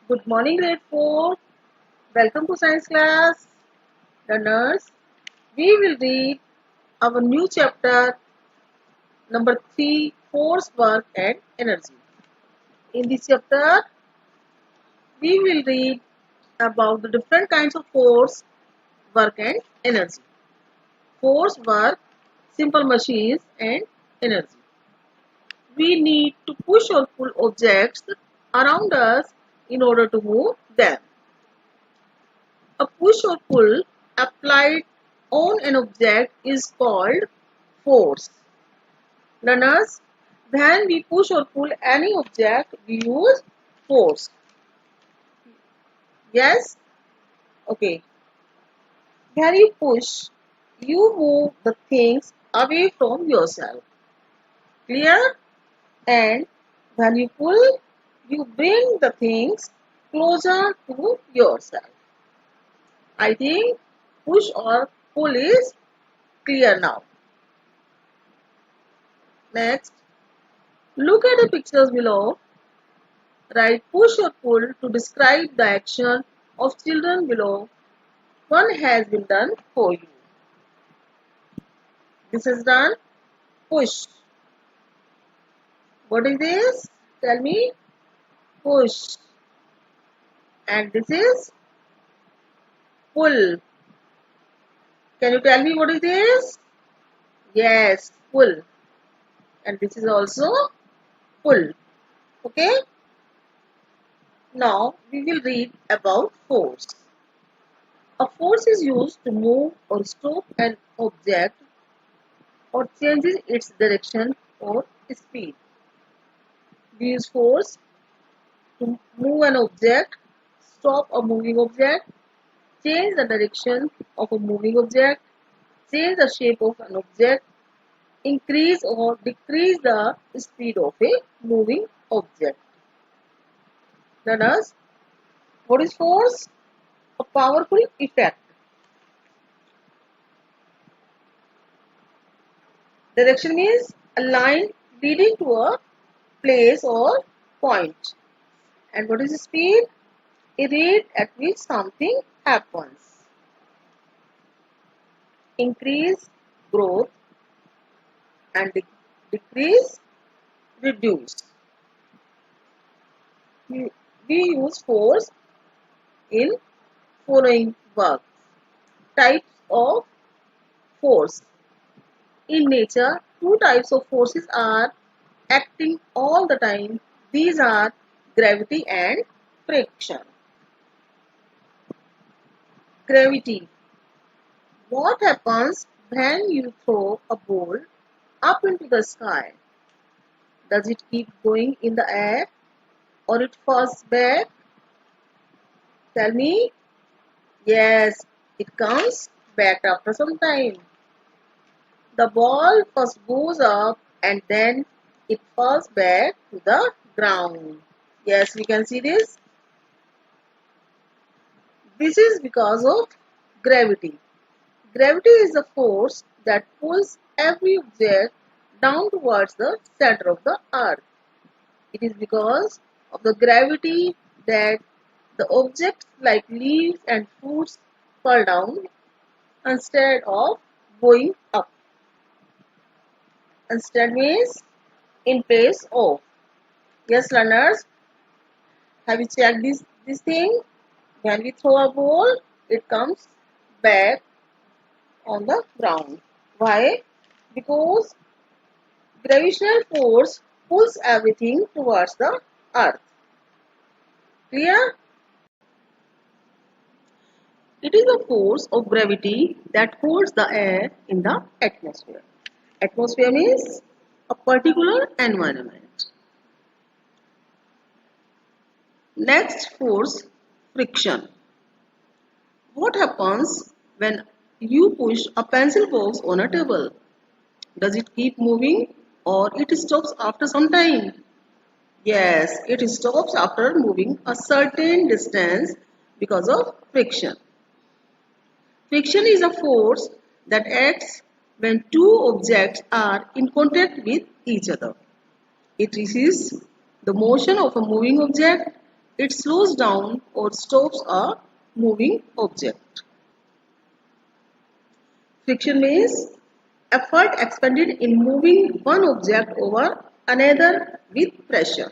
Good morning, grade 4. Welcome to science class. Learners, we will read our new chapter number 3, Force, Work and Energy. In this chapter, we will read about the different kinds of force, work and energy. Force, work, simple machines and energy. We need to push or pull objects around us in order to move them. A push or pull applied on an object is called force. Learners, when we push or pull any object, we use force. Yes? Okay. When you push, you move the things away from yourself. Clear? And when you pull, you bring the things closer to yourself. I think push or pull is clear now. Next, look at the pictures below. Write push or pull to describe the action of children below. One has been done for you. This is done. Push. What is this? Tell me. Push. And this is pull. Can you tell me what is this? Yes, pull. And this is also pull. Okay? Now we will read about force. A force is used to move or stop an object or changes its direction or speed. We use force to move an object, stop a moving object, change the direction of a moving object, change the shape of an object, increase or decrease the speed of a moving object. Learners, what is force? A powerful effect. Direction means a line leading to a place or point. And what is speed? A rate at which something happens. Increase, growth, and decrease, reduce. We use force in following verbs. Types of force. In nature, two types of forces are acting all the time. These are gravity and friction. Gravity. What happens when you throw a ball up into the sky? Does it keep going in the air or it falls back? Tell me. Yes, it comes back after some time. The ball first goes up and then it falls back to the ground. Yes, we can see this. This is because of gravity. Gravity is the force that pulls every object down towards the center of the earth. It is because of the gravity that the objects like leaves and fruits fall down instead of going up. Instead means in place of. Yes, learners, have you checked this thing? When we throw a ball, it comes back on the ground. Why? Because gravitational force pulls everything towards the earth. Clear? It is the force of gravity that holds the air in the atmosphere. Atmosphere means a particular environment. Next force, friction. What happens when you push a pencil box on a table? Does it keep moving or it stops after some time? Yes, it stops after moving a certain distance because of friction. Friction is a force that acts when two objects are in contact with each other. It resists the motion of a moving object it slows down or stops a moving object. Friction means effort expended in moving one object over another with pressure.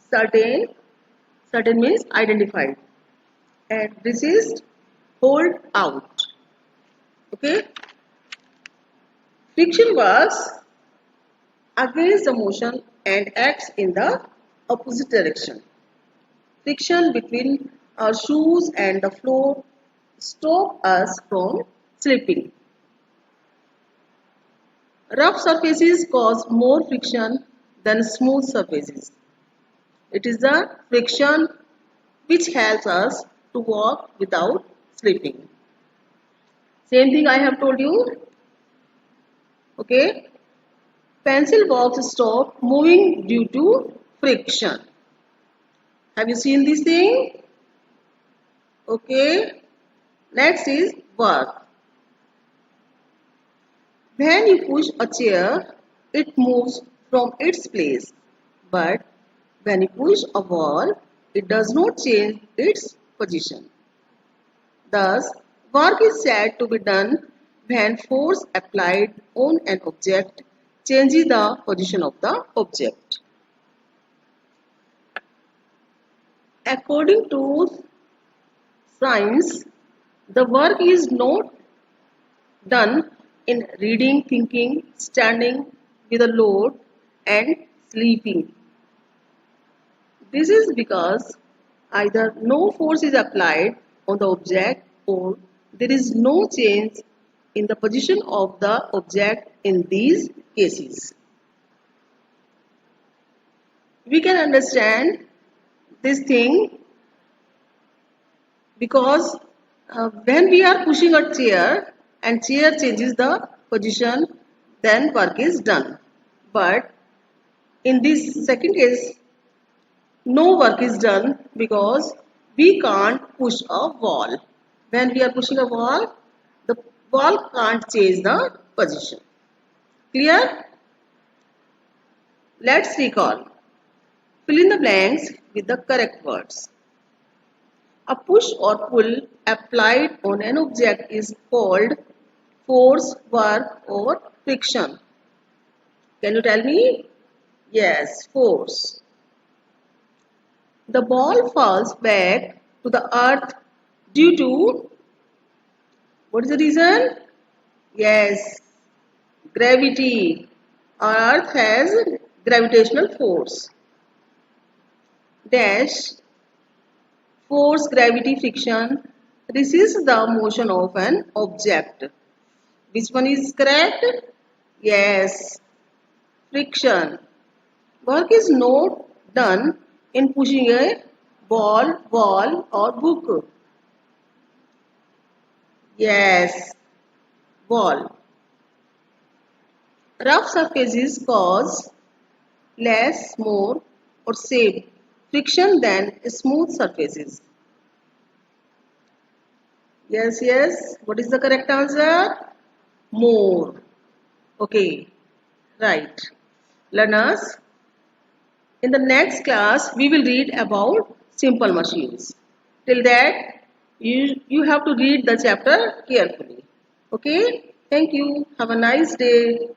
Certain, certain means identified, and resist, hold out. Okay. Friction works against the motion and acts in the opposite direction. Friction between our shoes and the floor stop us from slipping. Rough surfaces cause more friction than smooth surfaces. It is the friction which helps us to walk without slipping. Same thing I have told you. Okay. Pencil box stop moving due to friction. Have you seen this thing? Okay. Next is work. When you push a chair, it moves from its place. But when you push a wall, it does not change its position. Thus, work is said to be done when force applied on an object changes the position of the object. According to science, the work is not done in reading, thinking, standing with a load, and sleeping. This is because either no force is applied on the object or there is no change in the position of the object in these cases. We can understand this thing because when we are pushing a chair and chair changes the position, then work is done. But in this second case, no work is done because we can't push a wall. When we are pushing a wall, the wall can't change the position. Clear? Let's recall. Fill in the blanks with the correct words. A push or pull applied on an object is called force, work, or friction. Can you tell me? Yes, force. The ball falls back to the earth due to, what is the reason? Yes, gravity. Our earth has gravitational force. Dash, force, gravity, friction resists the motion of an object. Which one is correct? Yes, friction. Work is not done in pushing a ball, wall or book. Yes, wall. Rough surfaces cause less, more or same friction than smooth surfaces. Yes, yes. What is the correct answer? More. Okay, right. Learners, in the next class, we will read about simple machines. Till that, you have to read the chapter carefully. Okay? Thank you. Have a nice day.